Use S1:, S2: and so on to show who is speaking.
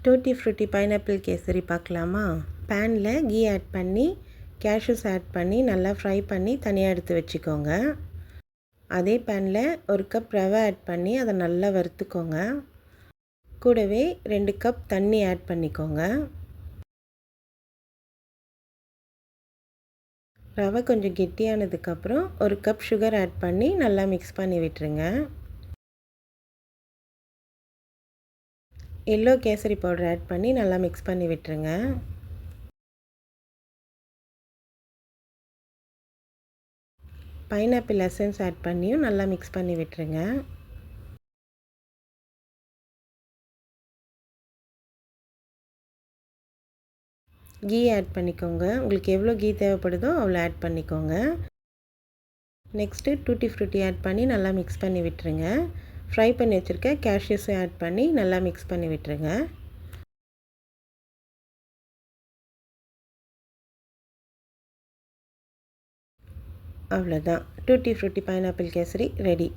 S1: Tutti frutti pineapple kesari பார்க்கலாமா? பேனில் key add பண்ணி கேஷ்யூஸ் ஆட் பண்ணி நல்லா ஃப்ரை பண்ணி தனியாக எடுத்து வச்சுக்கோங்க. அதே பேனில் ஒரு கப் ரவை ஆட் பண்ணி அதை நல்லா வறுத்துக்கோங்க. கூடவே 2 கப் தண்ணி ஆட் பண்ணிக்கோங்க. ரவை கொஞ்சம் கெட்டியானதுக்கப்புறம் ஒரு கப் சுகர் ஆட் பண்ணி நல்லா மிக்ஸ் பண்ணி விட்டுருங்க. எல்லோ கேசரி பவுடர் ஆட் பண்ணி நல்லா மிக்ஸ் பண்ணி விட்டுருங்க. பைனாப்பிள் எசன்ஸ் ஆட் பண்ணியும் நல்லா மிக்ஸ் பண்ணி விட்டுருங்க. கீ ஆட் பண்ணிக்கோங்க. உங்களுக்கு எவ்வளோ கீ தேவைப்படுதோ அவ்வளோ ஆட் பண்ணிக்கோங்க. நெக்ஸ்ட்டு டூட்டி ஃப்ரூட்டி ஆட் பண்ணி நல்லா மிக்ஸ் பண்ணி விட்டுருங்க. ஃப்ரை பண்ணி வச்சுருக்க கேஷ்யூஸும் ஆட் பண்ணி நல்லா மிக்ஸ் பண்ணி விட்டுருங்க. அவ்வளோதான், tutti frutti pineapple kesari ready.